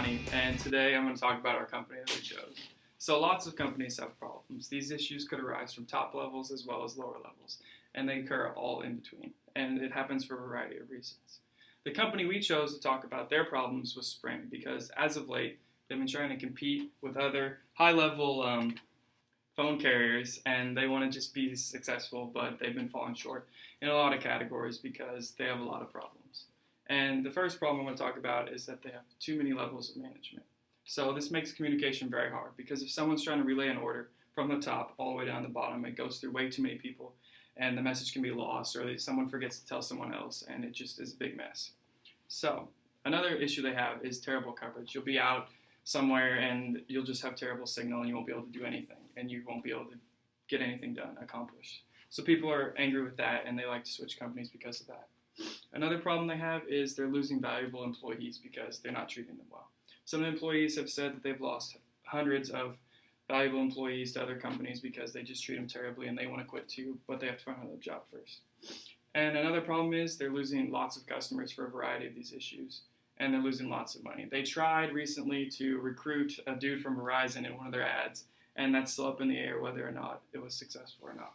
Donnie, and today I'm going to talk about our company that we chose. So lots of companies have problems. These issues could arise from top levels as well as lower levels, and they occur all in between, and it happens for a variety of reasons. The company we chose to talk about their problems was Sprint, because as of late, they've been trying to compete with other high-level phone carriers, and they want to just be successful, but they've been falling short in a lot of categories because they have a lot of problems. And the first problem I want to talk about is that they have too many levels of management. So this makes communication very hard, because if someone's trying to relay an order from the top all the way down the bottom, it goes through way too many people, and the message can be lost, or someone forgets to tell someone else, and it just is a big mess. So another issue they have is terrible coverage. You'll be out somewhere and you'll just have terrible signal and you won't be able to do anything, and you won't be able to get anything done, accomplished. So people are angry with that, and they like to switch companies because of that. Another problem they have is they're losing valuable employees because they're not treating them well. Some employees have said that they've lost hundreds of valuable employees to other companies because they just treat them terribly and they want to quit too, but they have to find another job first. And another problem is they're losing lots of customers for a variety of these issues, and they're losing lots of money. They tried recently to recruit a dude from Verizon in one of their ads, and that's still up in the air whether or not it was successful or not.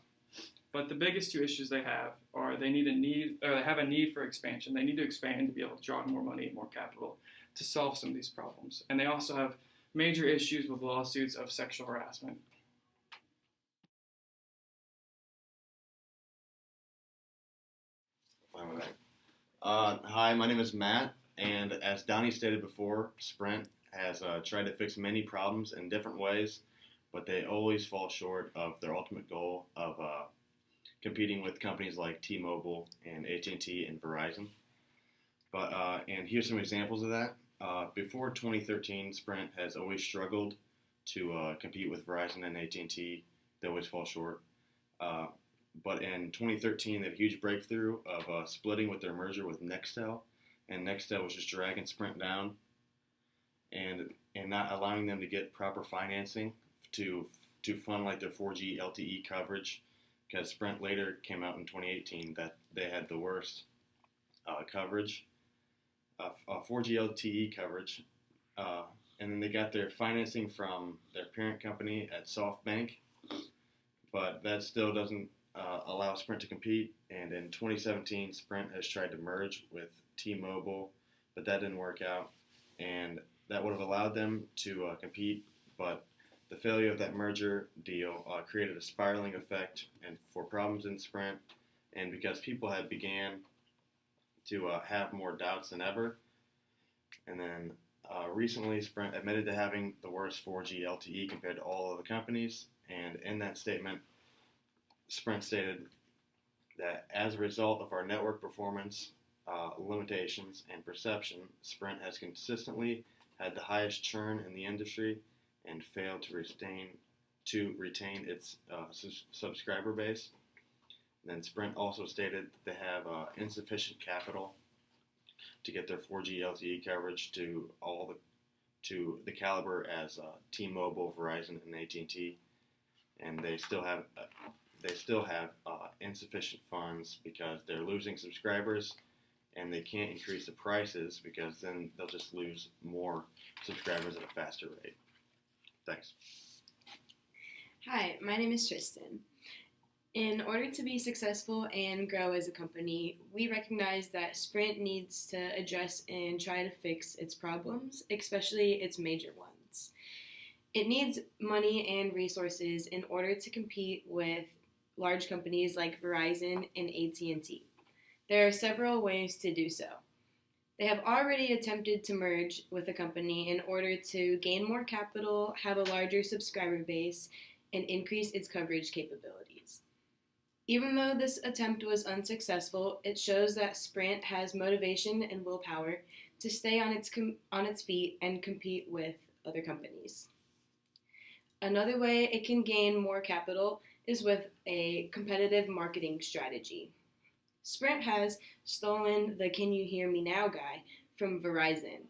But the biggest two issues they have are they have a need for expansion. They need to expand to be able to draw in more money and more capital to solve some of these problems. And they also have major issues with lawsuits of sexual harassment. Hi, my name is Matt, and as Donnie stated before, Sprint has tried to fix many problems in different ways, but they always fall short of their ultimate goal of competing with companies like T-Mobile and AT&T and Verizon. And here's some examples of that. Before 2013, Sprint has always struggled to compete with Verizon and AT&T. They always fall short. But in 2013, they had a huge breakthrough of splitting with their merger with Nextel, and Nextel was just dragging Sprint down and not allowing them to get proper financing to fund like their 4G LTE coverage, because Sprint later came out in 2018 that they had the worst coverage, 4G LTE coverage, and then they got their financing from their parent company at SoftBank, but that still doesn't allow Sprint to compete. And in 2017, Sprint has tried to merge with T-Mobile, but that didn't work out, and that would have allowed them to compete, but the failure of that merger deal created a spiraling effect and for problems in Sprint, and because people had began to have more doubts than ever. And then recently, Sprint admitted to having the worst 4G LTE compared to all other companies, and in that statement, Sprint stated that as a result of our network performance limitations and perception, Sprint has consistently had the highest churn in the industry and failed to retain its subscriber base. Then Sprint also stated that they have insufficient capital to get their 4G LTE coverage to the caliber as T-Mobile, Verizon, and AT&T, and they still have insufficient funds because they're losing subscribers, and they can't increase the prices because then they'll just lose more subscribers at a faster rate. Thanks. Hi, my name is Tristan. In order to be successful and grow as a company, we recognize that Sprint needs to address and try to fix its problems, especially its major ones. It needs money and resources in order to compete with large companies like Verizon and AT&T. There are several ways to do so. They have already attempted to merge with a company in order to gain more capital, have a larger subscriber base, and increase its coverage capabilities. Even though this attempt was unsuccessful, it shows that Sprint has motivation and willpower to stay on its feet and compete with other companies. Another way it can gain more capital is with a competitive marketing strategy. Sprint has stolen the "Can you hear me now" guy from Verizon.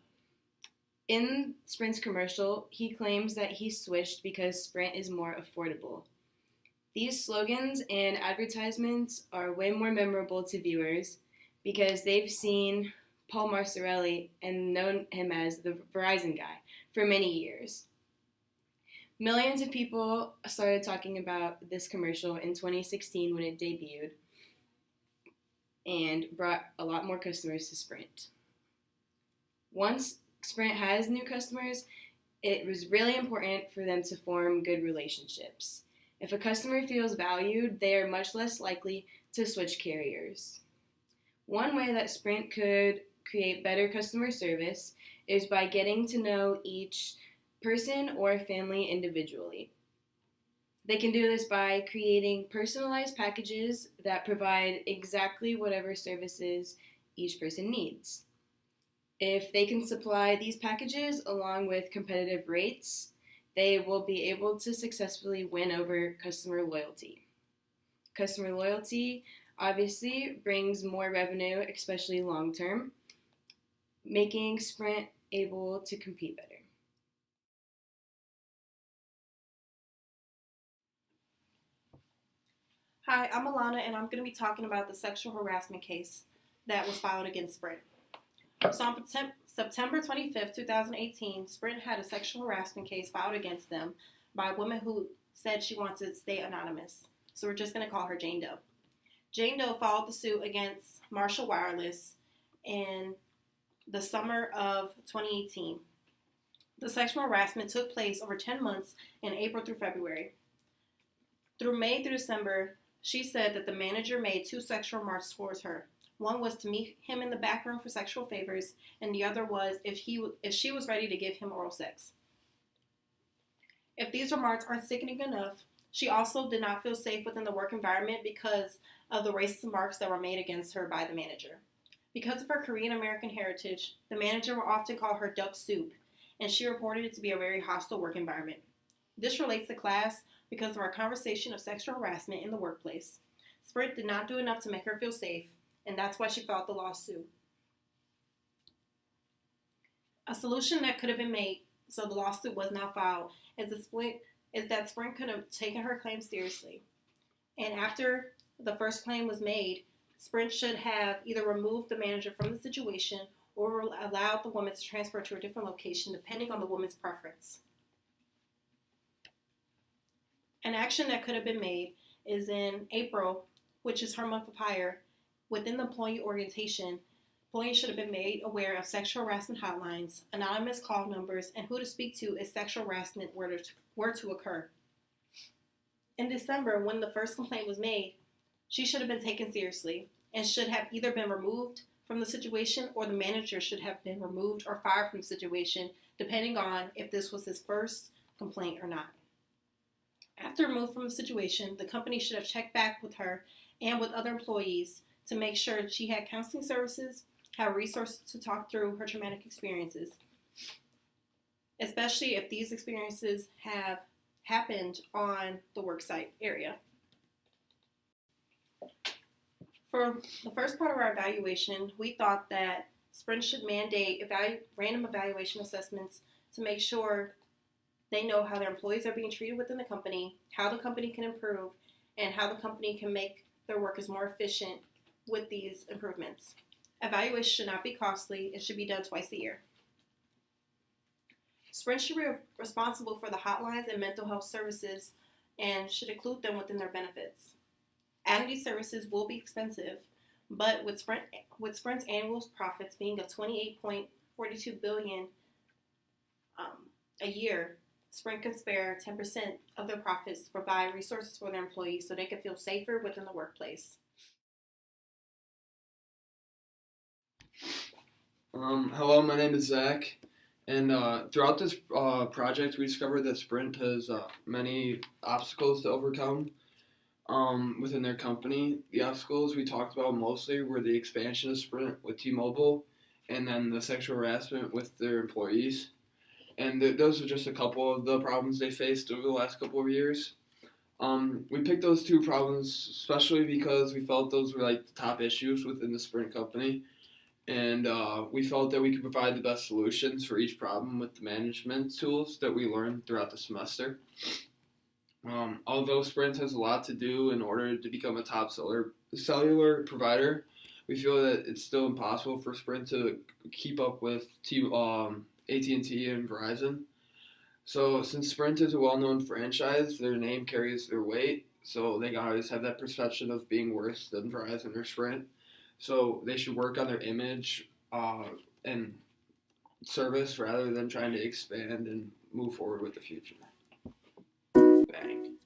In Sprint's commercial, he claims that he switched because Sprint is more affordable. These slogans and advertisements are way more memorable to viewers because they've seen Paul Marcarelli and known him as the Verizon guy for many years. Millions of people started talking about this commercial in 2016 when it debuted and brought a lot more customers to Sprint. Once Sprint has new customers, it was really important for them to form good relationships. If a customer feels valued, they are much less likely to switch carriers. One way that Sprint could create better customer service is by getting to know each person or family individually. They can do this by creating personalized packages that provide exactly whatever services each person needs. If they can supply these packages along with competitive rates, they will be able to successfully win over customer loyalty. Customer loyalty obviously brings more revenue, especially long term, making Sprint able to compete better. Hi, I'm Alana, and I'm going to be talking about the sexual harassment case that was filed against Sprint. So on September 25th, 2018, Sprint had a sexual harassment case filed against them by a woman who said she wanted to stay anonymous. So we're just going to call her Jane Doe. Jane Doe filed the suit against Marshall Wireless in the summer of 2018. The sexual harassment took place over 10 months in April through February. Through May through December, she said that the manager made 2 sexual remarks towards her. One was to meet him in the back room for sexual favors, and the other was if she was ready to give him oral sex. If these remarks aren't sickening enough, she also did not feel safe within the work environment because of the racist remarks that were made against her by the manager. Because of her Korean American heritage, the manager would often call her duck soup, and she reported it to be a very hostile work environment. This relates to class because of our conversation of sexual harassment in the workplace. Sprint did not do enough to make her feel safe, and that's why she filed the lawsuit. A solution that could have been made so the lawsuit was not filed is that Sprint could have taken her claim seriously. And after the first claim was made, Sprint should have either removed the manager from the situation or allowed the woman to transfer to a different location depending on the woman's preference. An action that could have been made is in April, which is her month of hire, within the employee orientation, employees should have been made aware of sexual harassment hotlines, anonymous call numbers, and who to speak to if sexual harassment were to occur. In December, when the first complaint was made, she should have been taken seriously and should have either been removed from the situation or the manager should have been removed or fired from the situation, depending on if this was his first complaint or not. After removed from the situation, the company should have checked back with her and with other employees to make sure she had counseling services, had resources to talk through her traumatic experiences, especially if these experiences have happened on the worksite area. For the first part of our evaluation, we thought that Sprint should mandate random evaluation assessments to make sure they know how their employees are being treated within the company, how the company can improve, and how the company can make their workers more efficient with these improvements. Evaluation should not be costly. It should be done twice a year. Sprint should be responsible for the hotlines and mental health services and should include them within their benefits. Adding these services will be expensive, but with Sprint's annual profits being of $28.42 billion a year, Sprint can spare 10% of their profits to provide resources for their employees so they can feel safer within the workplace. Hello, my name is Zach, and throughout this project, we discovered that Sprint has many obstacles to overcome within their company. The obstacles we talked about mostly were the expansion of Sprint with T-Mobile, and then the sexual harassment with their employees. And those are just a couple of the problems they faced over the last couple of years. We picked those 2 problems especially because we felt those were like the top issues within the Sprint company. And we felt that we could provide the best solutions for each problem with the management tools that we learned throughout the semester. Although Sprint has a lot to do in order to become a top cellular provider, we feel that it's still impossible for Sprint to keep up with AT&T and Verizon. So since Sprint is a well-known franchise, their name carries their weight, so they always have that perception of being worse than Verizon or Sprint. So they should work on their image and service rather than trying to expand and move forward with the future. Bang.